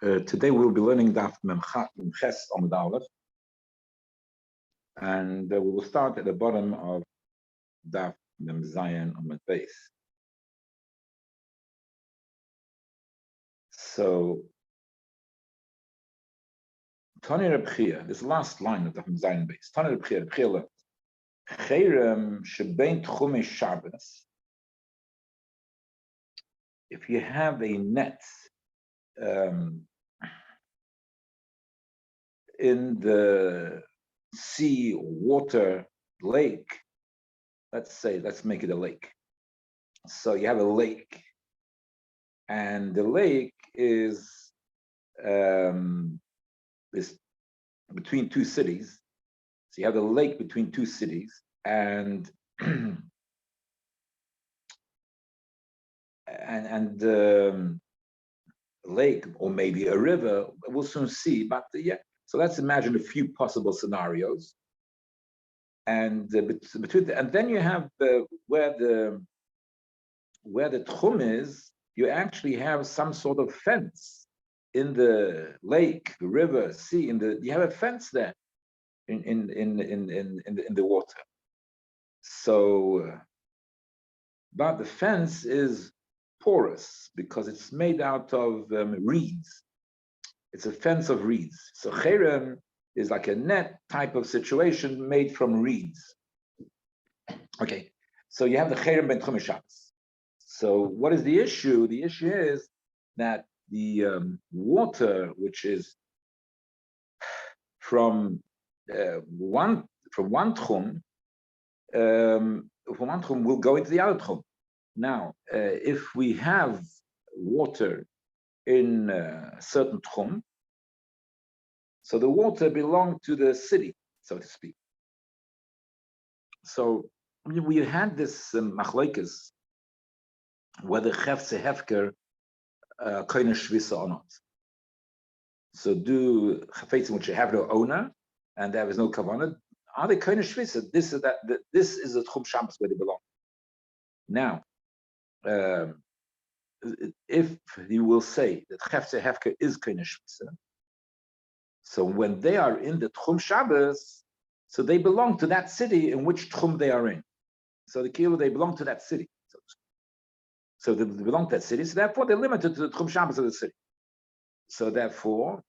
Today we'll be learning Daf Memches Amud Aleph, and we will start at the bottom of Daf Mem Zayin Amud Beis. So, Tani Reb Chia, this last line of Daf Mem Zayin Beis. Tani Reb Chia learns, Cherem shebein tchumei Shabbos. If you have a net in the sea, water, lake, let's make it a lake. So you have a lake, and the lake is between two cities. So you have a lake between two cities, and lake, or maybe a river, we'll soon see. But yeah, so let's imagine a few possible scenarios, and then you have where the tchum is. You actually have some sort of fence in the lake, the river, sea. You have a fence there in the water. So, but the fence is porous because it's made out of reeds. It's a fence of reeds. So cherem is like a net type of situation made from reeds. Okay, so you have the cherem ben tchumei Shabbos. So what is the issue? The issue is that the water, which is from one tchum, will go into the other tchum. Now, if we have water in a certain tchum, so the water belonged to the city, so to speak. So we had this machlokes whether chefze hefker koine shvisa or not. So do chafetzim which have no owner and there is no kavanah, are they koine shvisa? This is the tchum Shabbos where they belong. Now, if you will say that chefze hefker is koine shvisa, so when they are in the tchum Shabbos, so they belong to that city in which tchum they are in. So they belong to that city. So they belong to that city. So therefore, they're limited to the tchum Shabbos of the city. So therefore,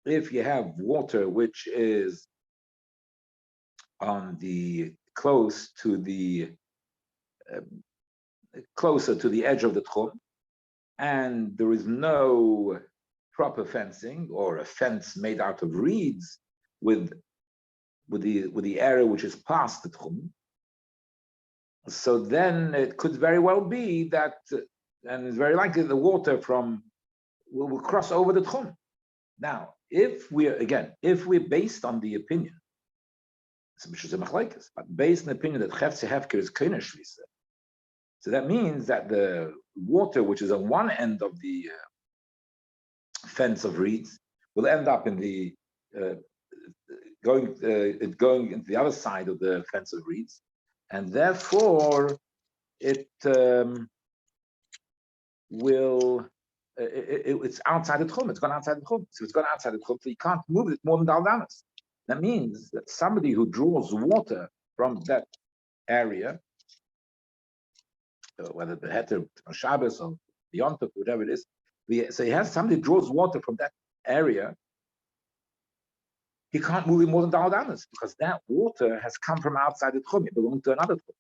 if you have water which is on the closer to the edge of the tchum, and there is no proper fencing or a fence made out of reeds with the area which is past the tchum, so then it could very well be that, and it's very likely the water will cross over the tchum. Now, if we're based on the opinion, which is a machlokes, but based on the opinion that chefze hefker is koine shvisa, so that means that the water which is on one end of the fence of reeds will end up in the going into the other side of the fence of reeds, and therefore it's outside the tchum. It's gone outside the tchum. So it's gone outside the tchum, so you can't move it more than daldanas. That means that somebody who draws water from that area, whether the heter or Shabbos or the Yom Tov, whatever it is, so he has somebody draws water from that area, he can't move it more than daldanas because that water has come from outside the tchum. It belongs to another tchum.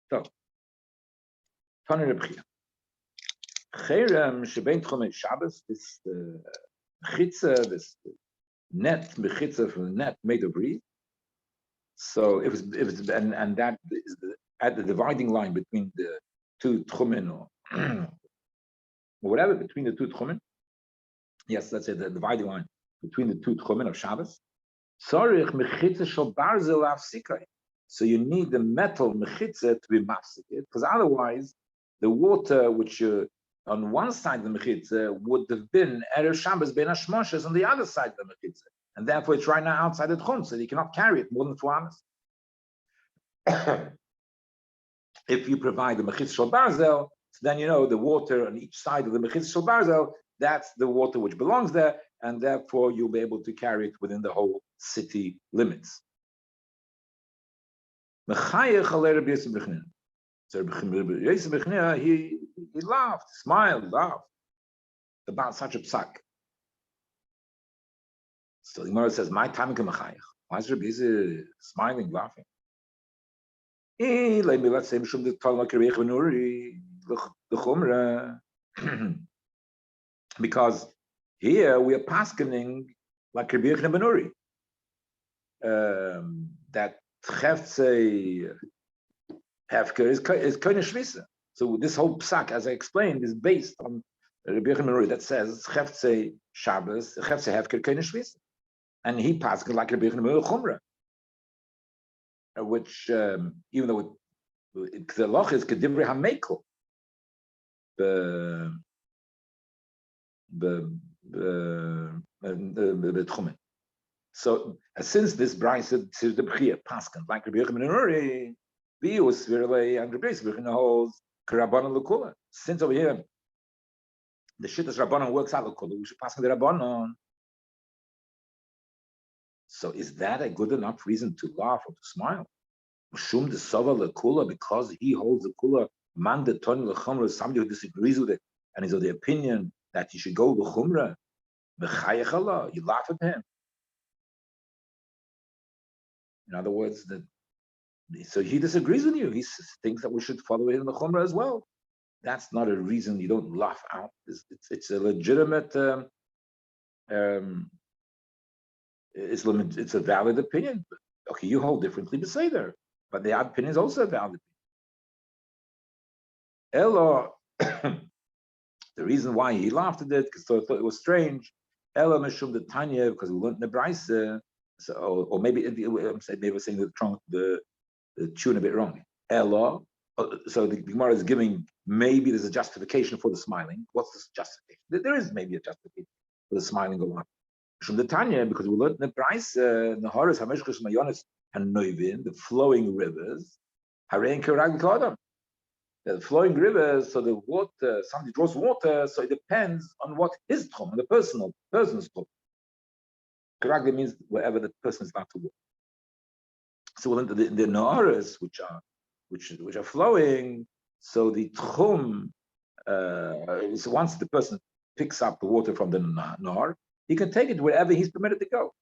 So, Tani Reb Chia. Cherem shebein tchumei Shabbos, this mechitza, this net mechitza from the net made of reed. So if it's and that is at the dividing line between the two tchumen or whatever, between the two tchumen. Yes, let's say the dividing line between the two tchumen of Shabbos. Sorich mechitza shel barzel afsikai. So you need the metal mechitza to be mafsikit, because otherwise the water which on one side of the mechitza would have been erev Shabbos ben hashmoshes on the other side of the mechitza, and therefore it's right now outside the tchum, so you cannot carry it more than 4 hours. If you provide the mechitza shel barzel, so then you know the water on each side of the mechitza shel barzel that's the water which belongs there, and therefore you'll be able to carry it within the whole city limits. So he laughed, smiled, laughed about such a psak. So the Gemara says, "My time Why is Rabbi smiling, laughing? Let's say because here we are paskening like Rabbi Yechon ben Uri, that Chefze Hefker is kind of shvisa. So this whole psak, as I explained, is based on Rabbi Yechon ben Uri that says Chefze Shabbos, Chefze Hefker kind of shvisa, and he passes like Rabbi Yechon ben Uri Chumra, which even though the loch is kedivre hamekel, the tchumen. So since this brayse is the b'chia paskan like Rabbi Yechon ben Uri, the was virle and Rabbi Yechon holds k'rabbanon l'kula. Since over here the shittas rabbanon works out l'kula, we should paskan the rabbanon. So is that a good enough reason to laugh or to smile? Shum the sava l'kula, because he holds the kula man the ton l'chumra, somebody who disagrees with it and is of the opinion that you should go l'chumra. B'chayachala, you laugh at him. In other words, so he disagrees with you. He thinks that we should follow it in the Chumrah as well. That's not a reason you don't laugh out. It's a legitimate, it's a valid opinion. Okay, you hold differently, but say there. But the opinion is also a valid opinion. Elo, the reason why he laughed at it, because he thought it was strange. Elo meshum the Tanya, because we learned in the Brayse. So, or maybe I'm saying the tune a bit wrong. Ella, so the Gemara is giving, maybe there's a justification for the smiling. What's this justification? There is maybe a justification for the smiling of one. From the Tanya, because we learned in the price, Naharis, Hameshkish, Mayonis, and Eruvin, the flowing rivers, Harein Kerag Kodam. The flowing rivers, so the water, somebody draws water, so it depends on what his tchum, the person's tchum. Kerag means wherever the person is allowed to walk. So the Naharis, which are flowing, so the tchum, so once the person picks up the water from the Nahar, he can take it wherever he's permitted to go,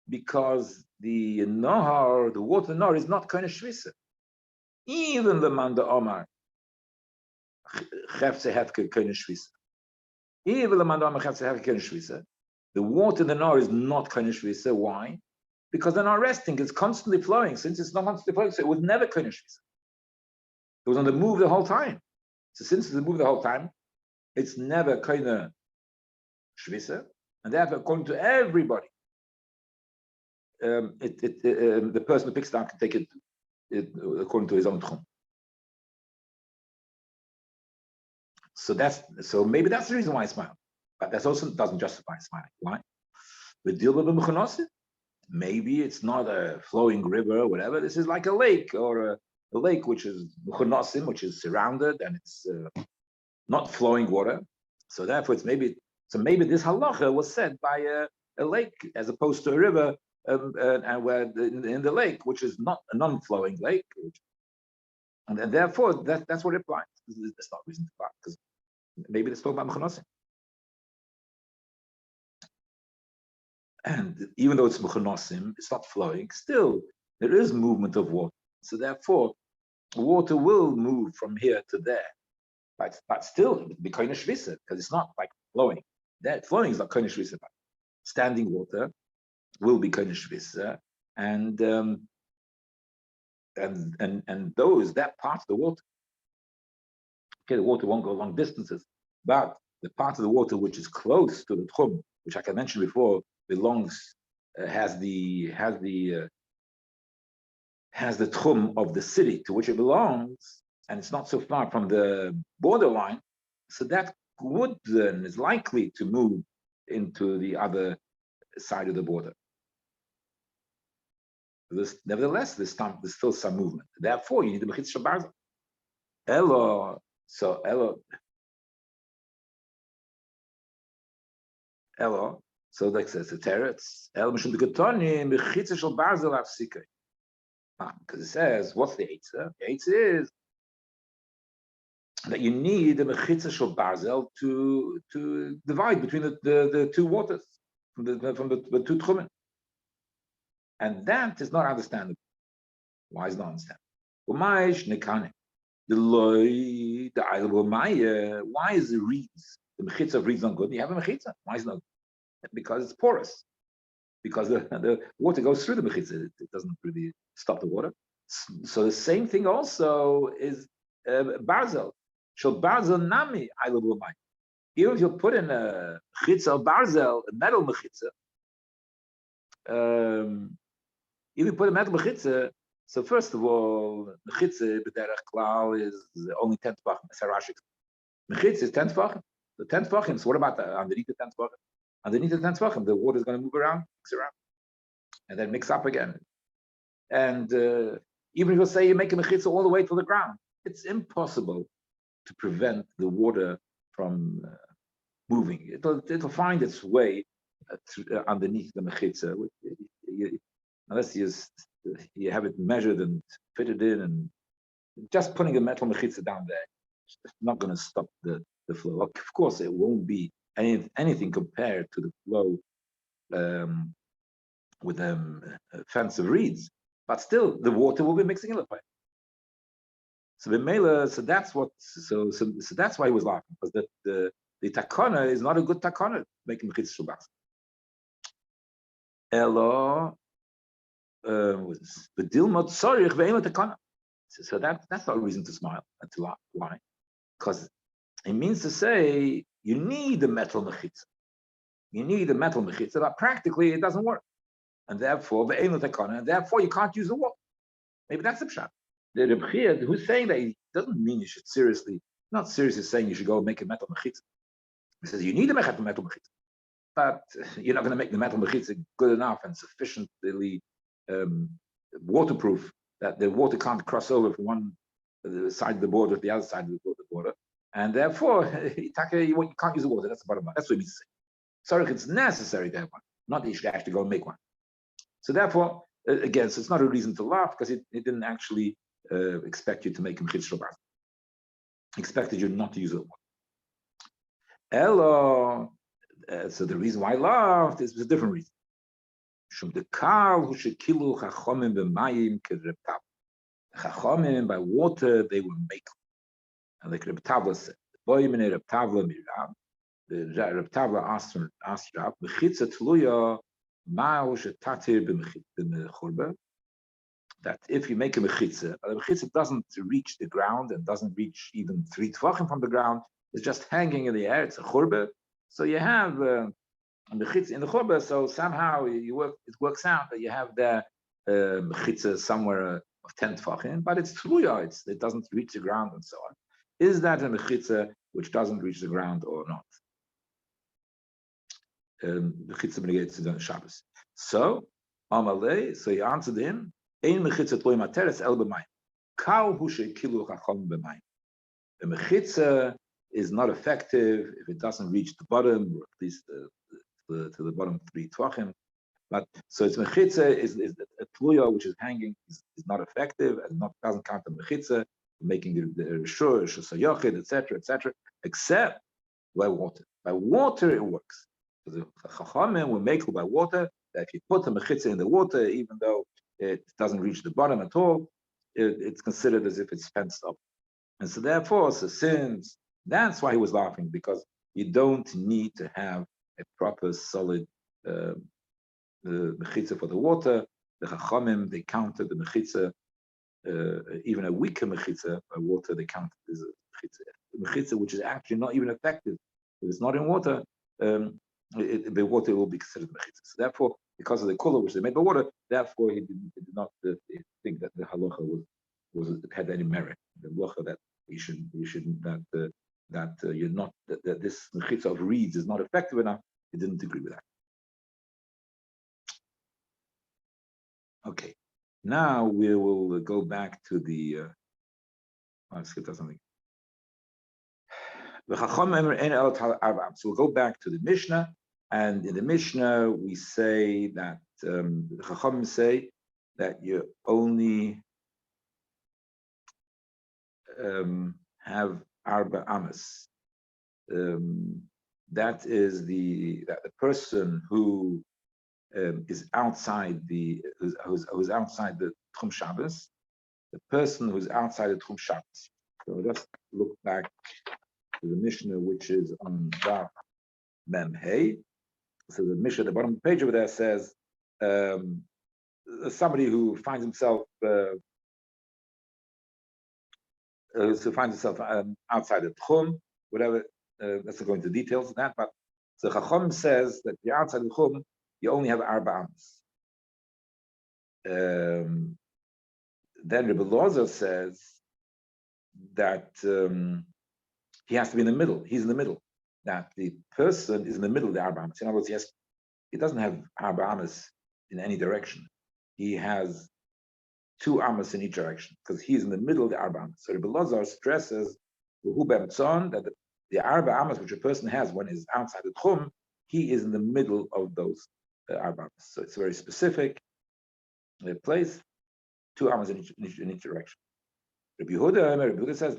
because the Nahar, the water Nahar, is not kind of shvisa. Even the Manda Omar, Chefze Hefker kind of shvisa. Even the Manda Omar Chefze Hefker kind of shvisa. The water in the Nahar is not kind of shvisa. Why? Because they're not resting; it's constantly flowing. Since it's not constantly flowing, so it was never kind of shvisa. It was on the move the whole time. So since it's on the move the whole time, it's never kind of shvisa. And therefore, according to everybody, the person who picks it up can take it according to his own tchum. So maybe that's the reason why I smile, but that also doesn't justify smiling. Why? The deal with the maybe it's not a flowing river or whatever. This is like a lake, or a lake which is mechunosim, which is surrounded and it's not flowing water. So therefore, maybe this halacha was said by a lake as opposed to a river, and where in the lake, which is not a non-flowing lake, and therefore that's what it applies. There's not reason to apply, because maybe it's talking about mechunosim. And even though it's mechunosim, it's not flowing. Still, there is movement of water. So therefore, water will move from here to there. But still, it would be kind of shvisa, because it's not like flowing. That flowing is not kind of shvisa. But standing water will be kind of shvisa, and that part of the water. Okay, the water won't go long distances, but the part of the water which is close to the tchum, which I can mention before, belongs has the tchum of the city to which it belongs, and it's not so far from the borderline, so that would then is likely to move into the other side of the border. Nevertheless, there's still some movement. Therefore, you need the mechitz shabarza. Elo. Elo. So like says the teretz. El mishum dekatoni mechitza shel barzel afsika. Because it says, what's the eitzah? The eitzah is that you need a mechitza shel barzel to divide between the two waters from the two tchumen, and that is not understandable. Why is not understandable? Why is the reeds, the mechitza of reeds not good? You have a mechitza. Why is it not good? Because it's porous. Because the water goes through the mechitza. It doesn't really stop the water. So the same thing also is barzel. Shel barzel nami aylav l'mayim. Even if you put in a mechitza of barzel, a metal mechitza, if you put a metal mechitza, so first of all, mechitza b'derech klal is only 10 tefachim. Mechitza is 10 tefachim. The 10 tefachim. So what about underneath the 10 tefachim? Underneath the 10 tefachim, the water is going to move around, mix around, and then mix up again. And even if you say you make a mechitza all the way to the ground, it's impossible to prevent the water from moving. It'll find its way underneath the mechitza, unless you have it measured and fitted in, and just putting a metal mechitza down there, it's not going to stop the flow. Of course, it won't be anything compared to the flow with a fence of reeds, but still the water will be mixing in the pipe. So that's what. So that's why he was laughing, because the takana is not a good takana making mechitza shel barzel. Elo v'dilmot tzorich ve'ema takana. So that's not a reason to smile and to laugh. Why? Because it means to say you need a metal mechitza. You need a metal mechitza, but practically it doesn't work, and therefore ve'ema takana, and therefore you can't use the water. Maybe that's the pshat. The Rabbi who's saying that, he doesn't mean you should not seriously saying you should go make a metal mechitza. He says you need a metal mechitza, but you're not going to make the metal mechitza good enough and sufficiently waterproof that the water can't cross over from one side of the border to the other side of the border, and therefore you can't use the water. That's the bottom line. That's what he means to say. Sorry, it's necessary to have one, not that you should actually go and make one. So therefore, again, so it's not a reason to laugh, because it didn't actually expect you to make a mechitza shel barzel. Expected you not to use it. Elo. So the reason why I laughed is a different reason. Chachamim by water they were makel, and like Reb Tavla said, the Reb Tavla asked Rab, mechitza tluya ma'u shetatir b'mechurba. That if you make a mechitza, but the mechitza doesn't reach the ground and doesn't reach even 3 tefachim from the ground, it's just hanging in the air. It's a churba. So you have a mechitza in the churba. So somehow it works out that you have the mechitza somewhere of 10 tefachim, but it's tluya. It doesn't reach the ground and so on. Is that a mechitza which doesn't reach the ground or not? Mechitza negates the Shabbos. So Amalei. So he answered him. Ein mechitza tloy materes el b'mayim. Kal hu shekilu chacham b'mayim. The mechitza is not effective if it doesn't reach the bottom, or at least to the bottom 3 tefachim. But so its mechitza is a tluya which is hanging is not effective and doesn't count the mechitza, making the rishur, shusayachid, etc., except by water. By water it works. So the chachamim will make it by water. That if you put the mechitza in the water, even though it doesn't reach the bottom at all, it's considered as if it's fenced up. And so therefore, since that's why he was laughing, because you don't need to have a proper solid mechitza for the water. The chachamim, they counted the mechitza, even a weaker mechitza by water, they counted as a mechitza which is actually not even effective. If it's not in water, the water will be considered mechitza. So therefore, because of the color which they made by water, therefore he did not think that the halacha had any merit. The halacha that that this mechitza of reeds is not effective enough, he didn't agree with that. Okay, now we will go back to the. Let's get to something. So we'll go back to the Mishnah. And in the Mishnah, we say that the Chachamim say that you only have arba amas. That is the person who is outside who's outside the Tchum Shabbos, the person who's outside the Tchum Shabbos. So let's look back to the Mishnah, which is on Daf Mem Hey. So the Mishnah at the bottom of the page over there says somebody who finds himself outside the Tchum, whatever. Let's not go into details of that, but the Chacham says that you're outside the Tchum, you only have arba amas. Then Rabbi Loza says that he has to be in the middle. He's in the middle. That the person is in the middle of the arba amas. In other words, he doesn't have arba amas in any direction. He has two amas in each direction because he's in the middle of the arba amas. So Rabbi Loza stresses that the arba amas which a person has when he's outside the tchum, he is in the middle of those arba amas. So it's a very specific place, two amas in each direction. Rabbi Yehuda says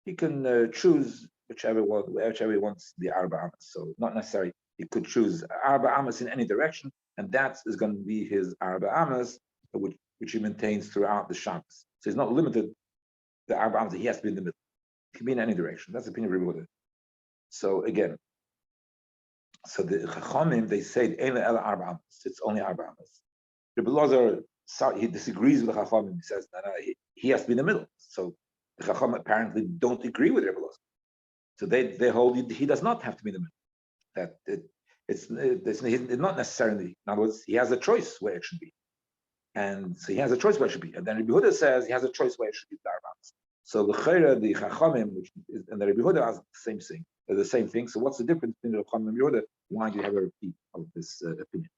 he can choose whichever he wants the arba amas. So not necessarily he could choose arba amas in any direction, and that is going to be his arba amas, which he maintains throughout the Shabbos. So he's not limited the arba amas. He has to be in the middle. It can be in any direction. That's the opinion of Rabbi Yehuda. So again, so the Chachamim, they say arba amas. It's only arba amas. Rabbi Loza, he disagrees with the Chachamim. He says he has to be in the middle. So the Chachamim apparently don't agree with Rabbi Loza. So they hold he does not have to be in the middle. That it's not necessarily. In other words, he has a choice where it should be, and so he has a choice where it should be. And then Rabbi Yehuda says he has a choice where it should be. So the Chachamim, and the Rabbi Yehuda has the same thing. So what's the difference between the Chachamim and Rabbi Yehuda? Why do you have a repeat of this opinion?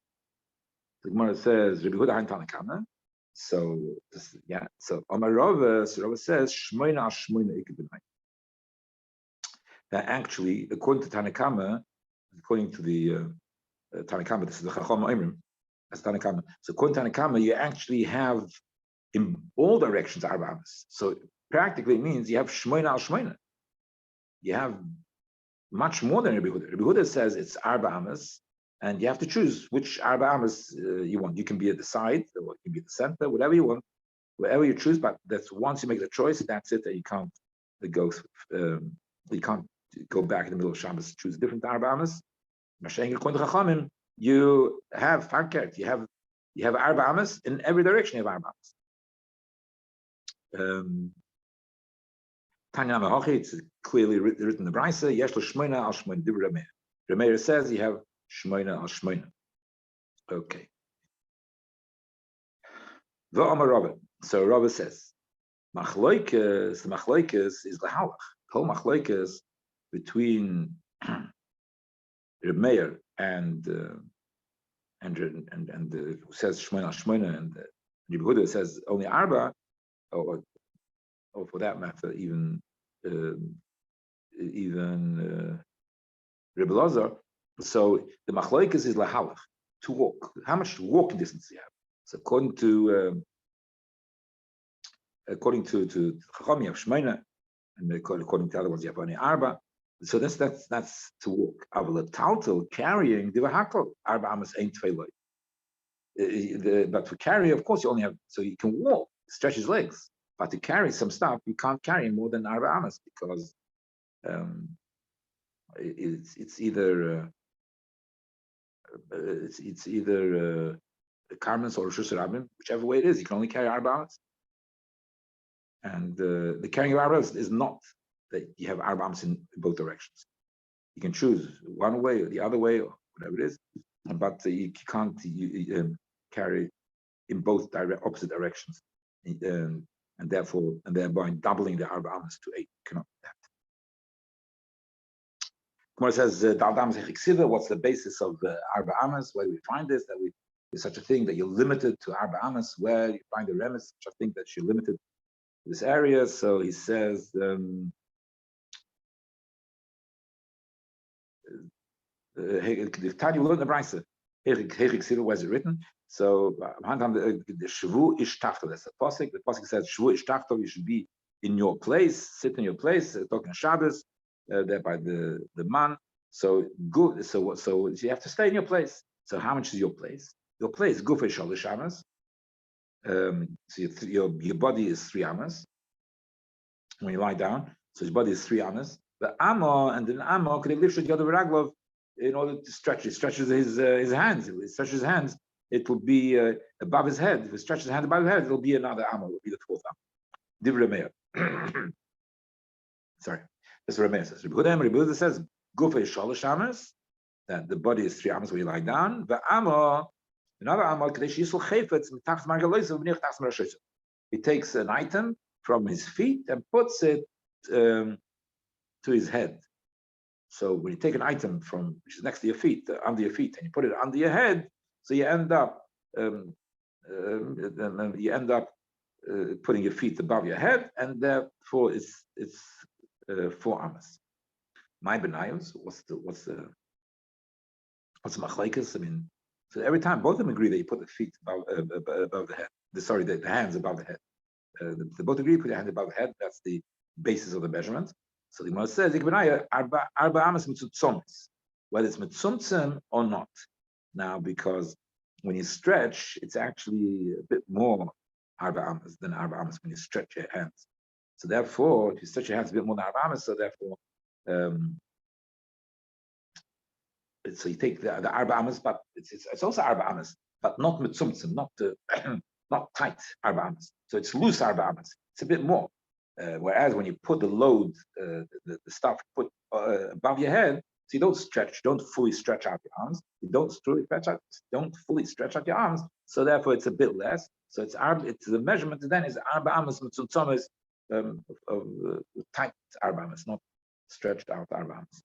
The Gemara says Rabbi Yehuda hain Tanakama. So So Amar Rava, says Shmoina Shmoina Ikebinai. That actually, according to Tanakama, according to the Tanakama, this is the Chacham Oimrim, that's Tanakama. So according to Tanakama, you actually have in all directions arba amas. So practically it means you have Shmoina al Shmoina. You have much more than Rabbi Yehuda. Rabbi Yehuda says it's arba amas, and you have to choose which arba amas you want. You can be at the side, or you can be at the center, whatever you want, wherever you choose. But that's once you make the choice, that's it. That you can't you can't go back in the middle of Shabbos, choose a different arba amas. You have farkert. You have arba amas in every direction. You have arba amas. Tanya Mahachi, it's clearly written in the Brisa. Yesh lo shmoina al shmoina. Dibur Rameir. Rameir says you have shmoina al shmoina. Okay. V'amar Rabbi. So Rabbi says, machloikes. The machloikes is the halach. Whole machloikes between Rameir and who says shmoina al shmoina, and Rabbi Yehuda says only arba, or for that matter, even Rebbe Lazar. So the machloikas is lahalach, to walk. How much walking distance do you have? So according to Chacham, you have shmeina, and according to other ones, you have only arba. So that's to walk. Aval taltal carrying divahakol arba amas ain't tveiloi. But for carry, of course, you only have, so you can walk, stretch his legs. But to carry some stuff, you can't carry more than arba amas because it's either Karmens or Rishus Rabbim, whichever way it is. You can only carry arba amas, and the carrying of arba amas is not that you have arba amas in both directions. You can choose one way or the other way or whatever it is, but you can't carry in both opposite directions. And thereby doubling the arba amas to 8. You cannot do that. Gemara says, what's the basis of arba amas? Where do we find this? That there's such a thing that you're limited to arba amas. Where you find the remes, such a thing that you're limited to this area. So he says, The Tanya will learn the Brisa. Where's it written? So the Shavu ish tachto. That's the pasuk. The pasuk says Shavu ish tachto. You should be in your place, sit in your place. Talking Shabbos there by the man. So good. So you have to stay in your place. So how much is your place? Your place gufei shalish amas. So your body is 3 amas when you lie down. So his body is 3 amas. The amo and then amo could have lifted the other raglov in order to stretch. He stretches his hands. If he stretches his hands, it will be above his head. If he stretches his hand above his head, it will be another amo. It will be the 4th amo. Divrei Meir. Sorry, this Rabbi says. Rabbi says gufei shalish amas, that the body is 3 amas when you lie down. The amo, another amo, he takes an item from his feet and puts it to his head. So when you take an item from which is next to your feet, under your feet, and you put it under your head, so you end up putting your feet above your head, and therefore it's 4 amas. My benayos, what's the machlekes? I mean, so every time both of them agree that you put the feet above the head. The hands above the head. They both agree, put your hand above the head. That's the basis of the measurement. So the Gemara says, arba amas mitzutzomis, whether it's mitzumtzim or not. Now, because when you stretch, it's actually a bit more arba amas than arba amas when you stretch your hands. So therefore, if you stretch your hands a bit more than arba amas, so therefore, so you take the arba amas, but it's also arba amas, but not mitzumtzim, not tight arba amas. So it's loose arba amas. It's a bit more. Whereas when you put the load, the stuff put above your head, so you don't fully stretch out your arms. You don't fully stretch out your arms. So therefore, it's a bit less. So it's the measurement then is arba amas mitzutzomis of tight arba amas, not stretched out arba amas.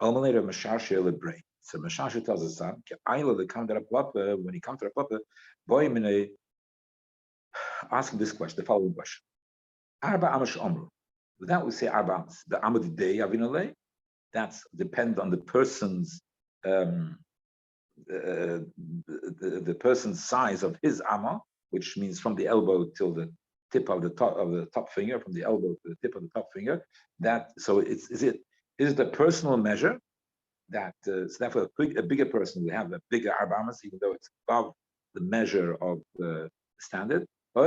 Later, Mashashir le brain. So Mashashir tells his son, when he comes to the papa, boy mine. Ask him this question, the following question. Arba amash omru. With that we say arba amas. The amad day avinale. That's depend on the person's the person's size of his amma, which means from the elbow till the tip of the top finger, from the elbow to the tip of the top finger. Is it a personal measure that so therefore a bigger person will have a bigger arba amas, even though it's above the measure of the standard. Or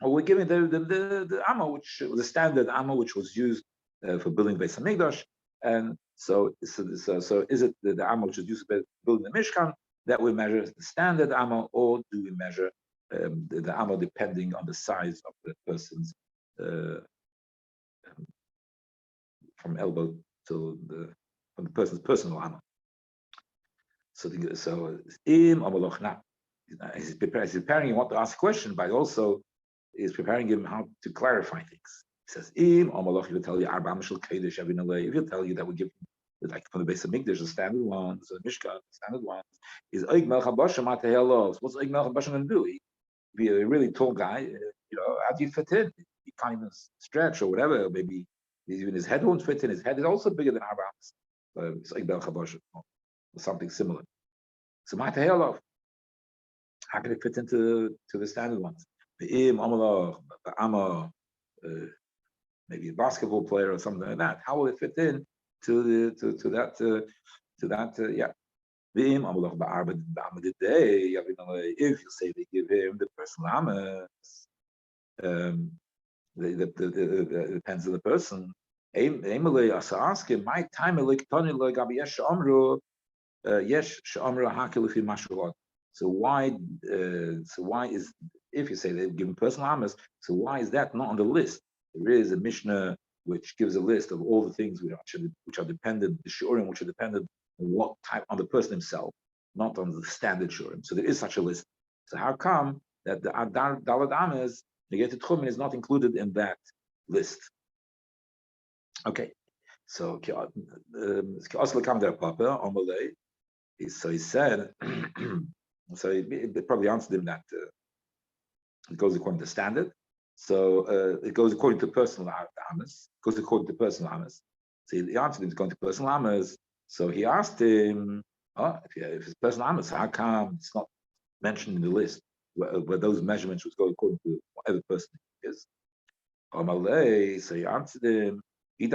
we're giving the amma, which was the standard amma, which was used for building Beis Hamikdash, and so is it the amma which is used for building the Mishkan that we measure the standard amma, or do we measure the amma depending on the size of the person's from elbow to from the person's personal amma? So im amalochna. He's preparing him what to ask a question, but also is preparing him how to clarify things. He says, "Im Amalach, will tell you Arba Mishal Kedesh Avinalei. If he'll tell you that we give like from the Beis Hamikdash, the standard ones, the Mishkan, the standard ones, is Oig Melech Habasha Matehelos. What's Oig Melech Habasha going to do? He'd be a really tall guy. How do you fit in? He can't even stretch or whatever. Maybe even his head won't fit in. His head is also bigger than Arba. So it's Oig Melech Habasha or something similar. So Matehelos. How can it fit into the standard ones? Maybe a basketball player or something like that. How will it fit in to that? Yeah. If you say they give him the personal amas, it depends on the person. Ask him. My time yes, so why is, if you say they've given personal amas, so why is that not on the list? There is a Mishnah which gives a list of all the things which are dependent, the shurim which are dependent on what type, on the person himself, not on the standard shurim. So there is such a list. So how come that the Dalad Amas, negated Tchumen, is not included in that list? Okay, so so he said, so they probably answered him that it goes according to standard. So it goes according to personal amas. Goes according to personal amas. So he answered him, it's going to personal amas. So he asked him, oh, if it's personal amas, how come it's not mentioned in the list where those measurements would go according to whatever person it is? So he answered him, if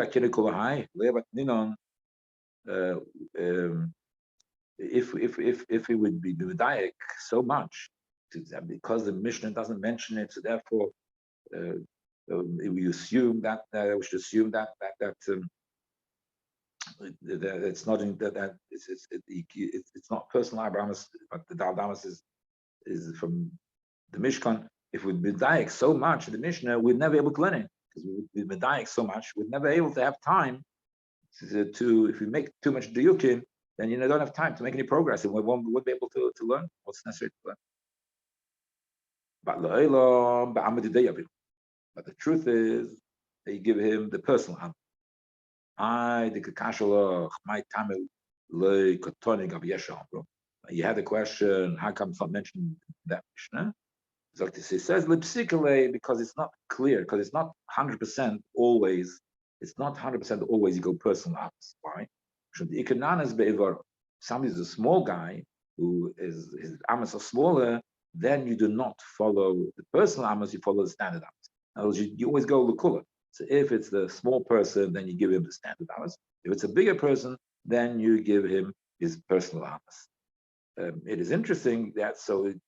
it would be medayek so much, because the Mishnah doesn't mention it, so therefore we assume that we should assume that it's not in that it's not personal Abrahamus, but the Daldamas is from the Mishkan. If we'd be medayek so much in the Mishnah, we'd never be able to learn it, because we would be medayek so much, we'd never be able to have time to if we make too much diyukim, then you don't have time to make any progress, and we won't be able to learn what's necessary to learn. But the truth is, they give him the personal answer. You had the question, how come it's not mentioned in that Mishnah? So he says because it's not clear, because it's not 100% always. It's not 100% always you go personal amas. Why? Somebody's a small guy who is his amas are smaller, then you do not follow the personal amas, you follow the standard amas. In other words, you always go l'kula. So if it's the small person, then you give him the standard amas. If it's a bigger person, then you give him his personal amas. It is interesting that the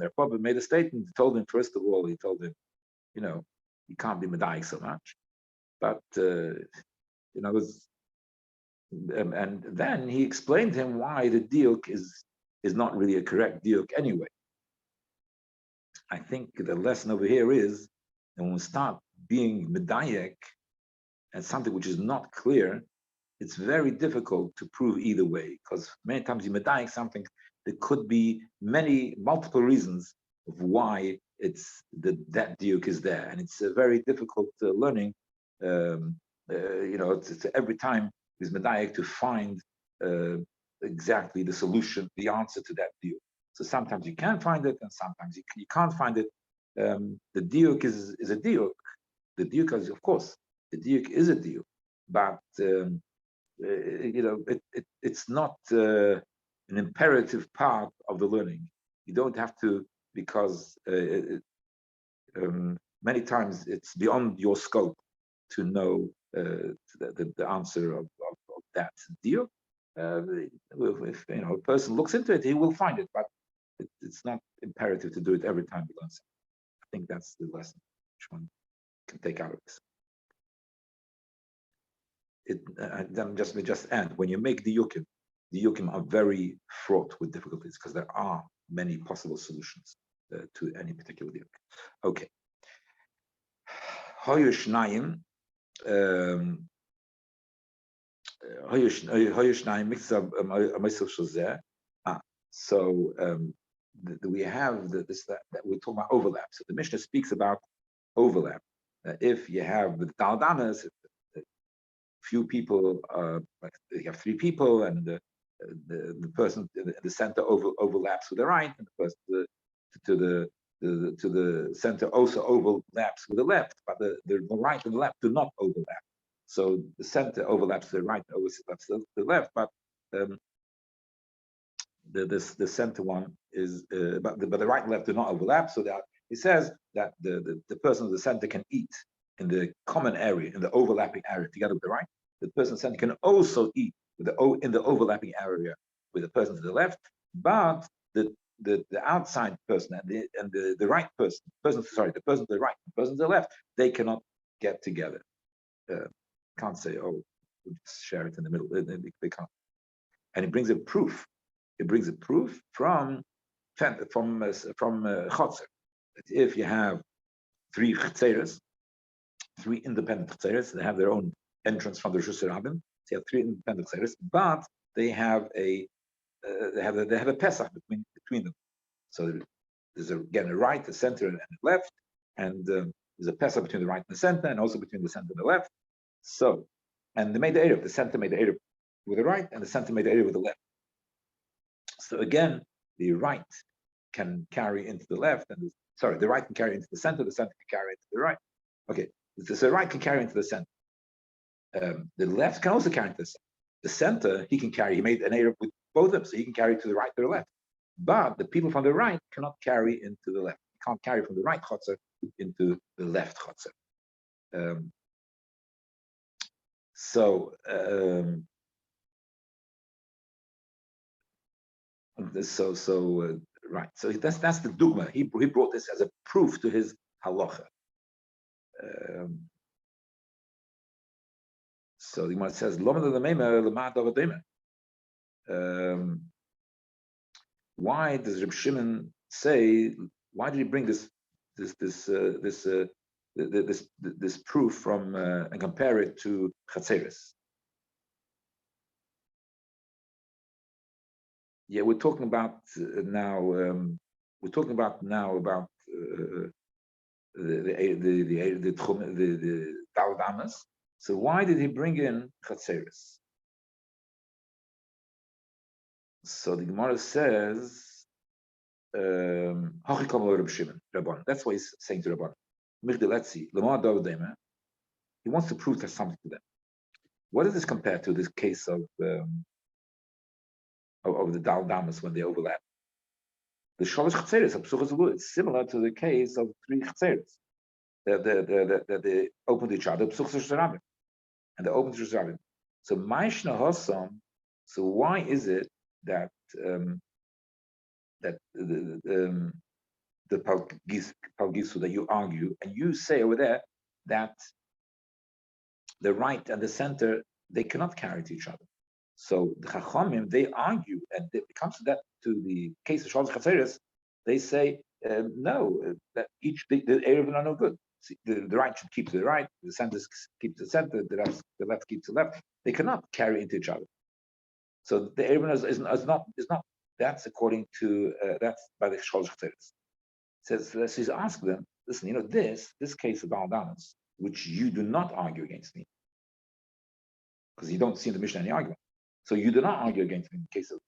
Rabbi made a statement. He told him, first of all, he told him, you can't be medayek so much. But, and then he explained to him why the diuk is not really a correct diuk anyway. I think the lesson over here is that when we start being medayek and something which is not clear, it's very difficult to prove either way, because many times you medayek something, there could be multiple reasons of why that diuk is there, and it's a very difficult learning. It's every time is medayek to find exactly the solution, the answer to that diuk. So sometimes you can find it, and sometimes you can't find it. The diuk is a diuk. The diuk is, of course, the diuk is a diuk, but it's not an imperative part of the learning. You don't have to, because many times it's beyond your scope to know the answer of that diuk. If a person looks into it, he will find it, but it's not imperative to do it every time he learns something. I think that's the lesson which one can take out of this. Then just add, when you make diyukim are very fraught with difficulties, because there are many possible solutions to any particular diyuk. Okay. So we have that we're talking about overlap. So the Mishnah speaks about overlap. If you have the daldanas, few people, you have three people, and the person in the center overlaps with the right, and the person to the center also overlaps with the left, but the right and the left do not overlap. So the center overlaps to the right, overlaps to the left, but the center one is, but the right and left do not overlap. So that it says that the person of the center can eat in the common area, in the overlapping area, together with the right. The person in the center can also eat in the overlapping area with the person to the left, but the outside person and the right person, the person to the right, the person to the left, they cannot get together. Can't say, oh, we'll just share it in the middle. They can't. And it brings a proof. It brings a proof from Chotzer, that if you have three chetzeres, three independent chetzeres, they have their own entrance from the Rishus Rabbim. So you have three independent chetzeres, but they have a Pesach between them. So there's again a right, a center, and a left, and there's a Pesach between the right and the center, and also between the center and the left. So, and they made the Eruv. The center made the Eruv with the right, and the center made the Eruv with the left. So again, the right can carry into the left, and sorry, the right can carry into the center can carry into the right. Okay, so the right can carry into the center. The left can also carry into the center. The center, he can carry, he made an Eruv with both of them, so he can carry to the right or the left. But the people from the right cannot carry into the left. You can't carry from the right chotzer into the left chotzer. Right. So that's the dogma. He brought this as a proof to his halacha. So the Gemara says, why does Reb Shimon say? Why did he bring this proof from and compare it to Chatzeres? Yeah, we're talking about now. We're talking about now about the Daldamas. So why did he bring in Chatzeres? So the Gemara says, that's what he's saying to Rabban. He wants to prove there's something to them. What does this compare to this case of the Daldamas when they overlap? The Shalosh Chatzeres, it's similar to the case of 3 Chatzeres. They opened each other, and they opened each other. So Maishna Hossam, so why is it that the Palgisu that you argue, and you say over there that the right and the center, they cannot carry to each other. So the Chachamim, they argue, and it comes to that, to the case of Shalosh Chatzeres, they say, no, that the Eruvin are no good. The right should keep to the right, the center keeps the center, the left keeps the left. They cannot carry into each other. So the Eruvin is not. That's according to that's by the Schtroks. Says he's asked them, listen, this case of Baldanas, which you do not argue against me, because you don't see in the Mishnah any argument. So you do not argue against me in the case of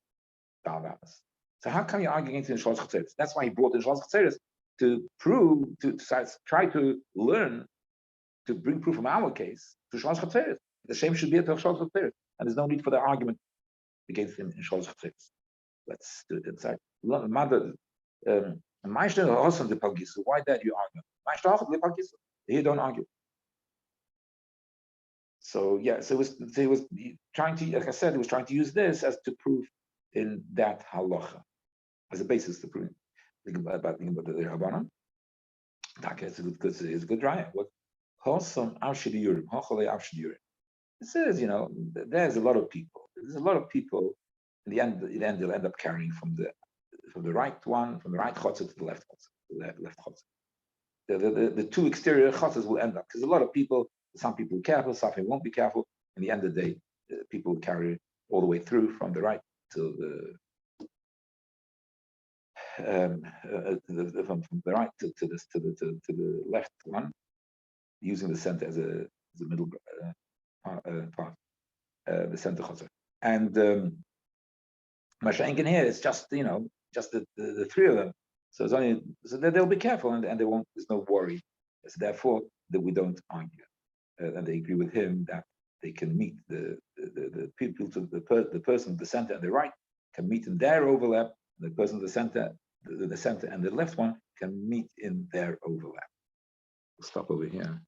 Baldanas. So how come you argue against me in Schtroks? That's why he brought in Schtroks to prove, to try to learn, to bring proof from our case to Schtroks. The shame should be at Schtroks, and there's no need for the argument against him in Schtroks. Let's do it inside. Why did you argue? He don't argue. So yeah, so he was trying to, like I said, he was trying to use this as to prove in that halacha as a basis to prove about the Rabbanan. It's a good raya. What Hosam Avshidi Yurim, Hochale Avshidi Yurim. It says, there's a lot of people. There's a lot of people. In the end, they'll end up carrying from the right one, from the right chotzer to the left chotzer, left chotzer. The 2 exterior chotzers will end up, because a lot of people, some people will be careful, some people won't be careful. In the end of the day, people will carry all the way through from the right to from the right to the left one, using the center as a middle part, the center chotzer. And Mashenkin here is just just the 3 of them. So it's only they'll be careful and they won't. There's no worry. So therefore, that we don't argue, and they agree with him that they can meet the people to the person at the center and the right can meet in their overlap. And the person at the center and the left one can meet in their overlap. We'll stop over here.